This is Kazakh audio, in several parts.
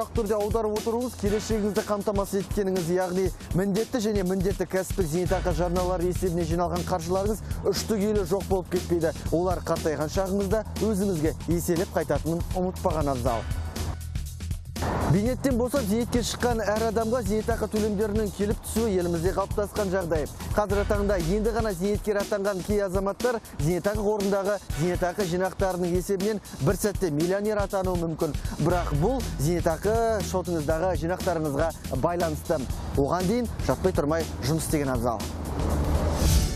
тұрақ түрде аударып отыруыңыз келешегіңізді қамтамасыз еткеніңіз, яғни міндетті және міндетті кәсіптік зейнетақы жарналары есебіне жиналған қаржыларыңыз үштігейлі жоқ болып кетпейді. Олар қартайған шағыңызда өзіңізге еселеп қайтатынын ұмытпаған абзал. Бейнеттен болса зейнетке шыққан әр адамға зейнетақы төлемдерінің келіп түсуі елімізде қалыптасқан жағдай. Қазіргі таңда енді ғана зейнеткер атанған кей азаматтар зейнетақы қорындағы зейнетақы жинақтарының есебінен бір сәтте миллионер атануы мүмкін. Бірақ бұл зейнетақы шотыңыздағы жинақтарыңызға байланысты. Оған дейін жатпай тұрмай жұмыс істеген абзал.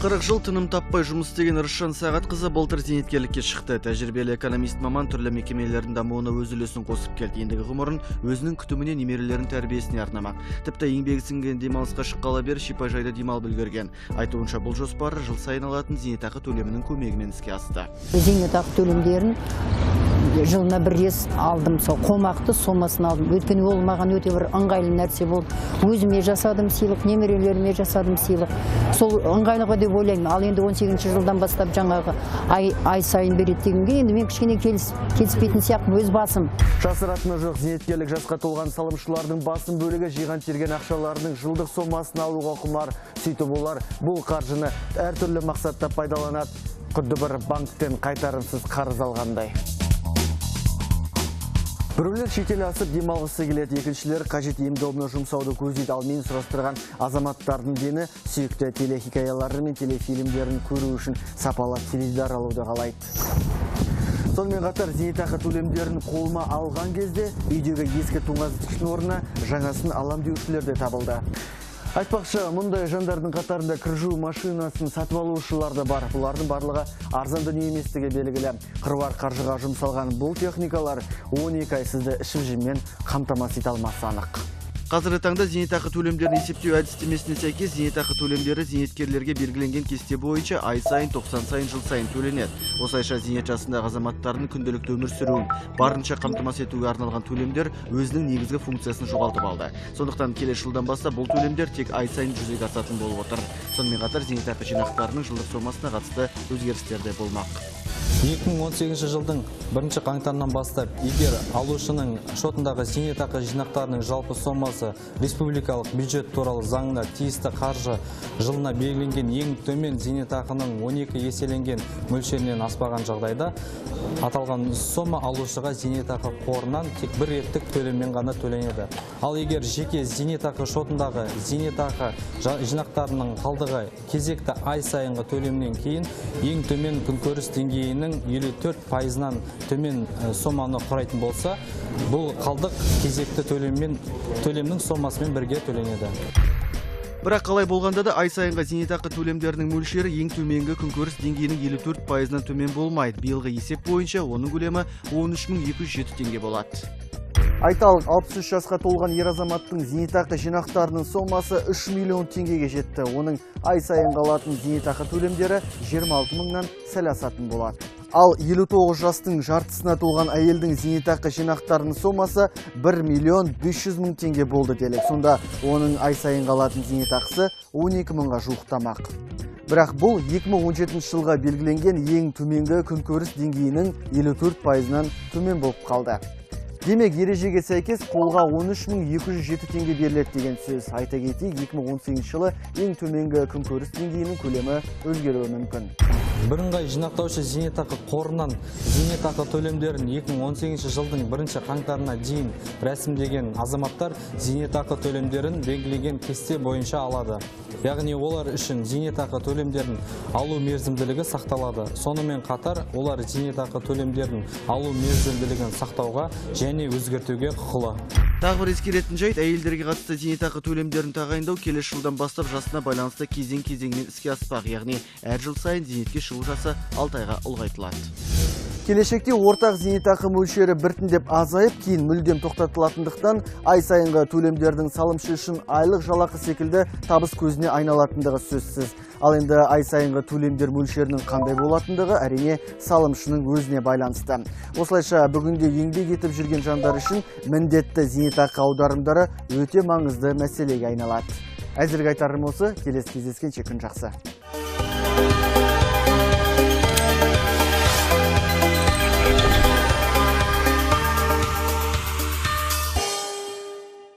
40 жыл тыным таппай жұмыс істеген Рысжан Сағатқызы былтыр зейнеткерлікке шықты. Тәжірибелі экономист маман түрлі мекемелердің дамуына өз үлесін қосып келді. Ендігі ғұмырын өзінің күтіміне немерелерінің тәрбиесіне арнамақ. Тіпті еңбегі сіңген демалысқа шыққалы бері шипажайда демалып үлгерген. Айтуынша бұл жоспары жыл сайын алатын зейнетақы төлемінің көмегімен іске асты. Зейнетақы төлемдерін жылына бір рет алдым, сол қомақты сомасын алдым. Өйткені ол маған өте бір ыңғайлы нәрсе болды. Өзіме жасадым сыйлық, немерелеріме жасадым сыйлық. Сол ыңғайлыға деп ойлаймын. Ал енді 18 жылдан бастап жаңағы ай сайын береді дегенге енді мен кішкене келіспейтін сияқты өз басым. Жасыратыны жоқ, зейнеткерлік жасқа толған салымшылардың басым бөлігі жиған терген ақшаларының жылдық сомасын алуға құмар. Сөйтіп олар бұл қаржыны әртүрлі мақсатта пайдаланады. Құдды бір банктен қайтарымсыз қарыз алғандай. Біреулер шетел асып демалғысы келеді, екіншілер қажет ем-домны жұмсауды көздейді. Ал мен сұрастырған азаматтардың дені сүйікті телехикаялары мен телефильмдерін көру үшін сапалы теледидар алуды қалайды. Сонымен қатар зейнетақы төлемдерін қолыма алған кезде үйдегі ескі тоңазытқыштың орнына жаңасын алам деушілер де табылды. Айтпақшы, мұндай жандардың қатарында кір жуу машинасын сатып алушылар да бар. Бұлардың барлығы арзан дүние еместігі белгілі. Қыруар қаржыға жұмсалған бұл техникалар 12 ай сізді ішіп-жеммен қамтамасыз ете алмасы анық. Қазіргі таңда зейнетақы төлемдерін есептеу әдістемесіне сәйкес зейнетақы төлемдері зейнеткерлерге белгіленген кесте бойынша ай сайын, 90 сайын, жыл сайын төленеді. Осылайша зейнет жасындағы азаматтардың күнделікті өмір сүруін барынша қамтамасыз етуге арналған төлемдер өзінің негізгі функциясын жоғалтып алды. Сондықтан келесі жылдан бастап бұл төлемдер тек ай сайын жүзеге асатын болып отыр. Сонымен қатар зейнетақы жинақтарының жылдық сомасына қатысты өзгерістер де болмақ. 2018 жылдың 1 қаңтарынан бастап, егер алушының шотындағы зейнетақы жинақтарының жалпы сомасы республикалық бюджет туралы заңына тиісті қаржы жылына белгіленген ең төмен зейнетақының 12 еселенген мөлшерінен аспаған жағдайда, аталған сома алушыға зейнетақы қорынан тек бір реттік төлеммен ғана төленеді. Ал егер жеке зейнетақы шотындағы зейнетақы жинақтарының қалдығы кезекті ай сайынғы төлемнен кейін ең төмен күнкөріс деңгейінің 54%-нан төмен соманы құрайтын болса, бұл қалдық кезекті төлемнің сомасымен бірге төленеді. Бірақ қалай болғанда да ай сайынғы зейнетақы төлемдерінің мөлшері ең төменгі күнкөріс деңгейінің 54%-нан төмен болмайды. Биылғы есеп бойынша оның көлемі 13.207 теңге болады. Айталық, 63 жасқа толған ер азаматтың зейнетақы жинақтарының сомасы 3 миллион теңгеге жетті. Оның ай сайын қалатын зейнетақы төлемдері 26 мыңнан сәл асатын болады. Ал 59 жастың жартысына толған әйелдің зейнетақы жинақтарының сомасы 1 миллион 500 мың теңге болды делік. Сонда оның ай сайын қалатын зейнетақысы 12 мыңға жуықтамақ. Бірақ бұл 2017 жылға белгіленген ең төменгі күнкөріс деңгейінің 54%-нан төмен болып қалды. Демек, ережеге сәйкес қолға 13.207 теңге беріледі деген сөз. Айта кетейік, 2018 жылы ең төменгі күнкөріс деңгейінің көлемі өзгеруі мүмкін. Бірыңғай жинақтаушы зейнетақы қорынан зейнетақы төлемдерін 2018 жылдың 1 қаңтарына дейін рәсімдеген азаматтар зейнетақы төлемдерін белгілеген кесте бойынша алады. Яғни олар үшін зейнетақы төлемдерін алу мерзімділігі сақталады. Сонымен қатар олар зейнетақы төлемдерін алу мерзімділігін сақтауға және өзгертуге құқылы. Тағы бір ескеретін жайт, әйелдерге қатысты зейнетақы төлемдерін тағайындау келесі жылдан бастап жасына байланысты кезең-кезеңмен іске аспақ, яғни әр жыл сайын зейнетке шығу жасы 6 айға ұлғайтылады. Келешекте ортақ зейнетақы мөлшері біртіндеп азайып, кейін мүлдем тоқтатылатындықтан ай сайынғы төлемдердің салымшы үшін айлық жалақы секілді табыс көзіне айналатындығы сөзсіз. Ал енді ай сайынғы төлемдер мөлшерінің қандай болатындығы әрине салымшының өзіне байланысты. Осылайша бүгінде еңбек етіп жүрген жандар үшін міндетті зейнетақы аударымдары өте маңызды мәселеге айналады. Әзірге айтарым осы, келесі кездескенше күн жақсы.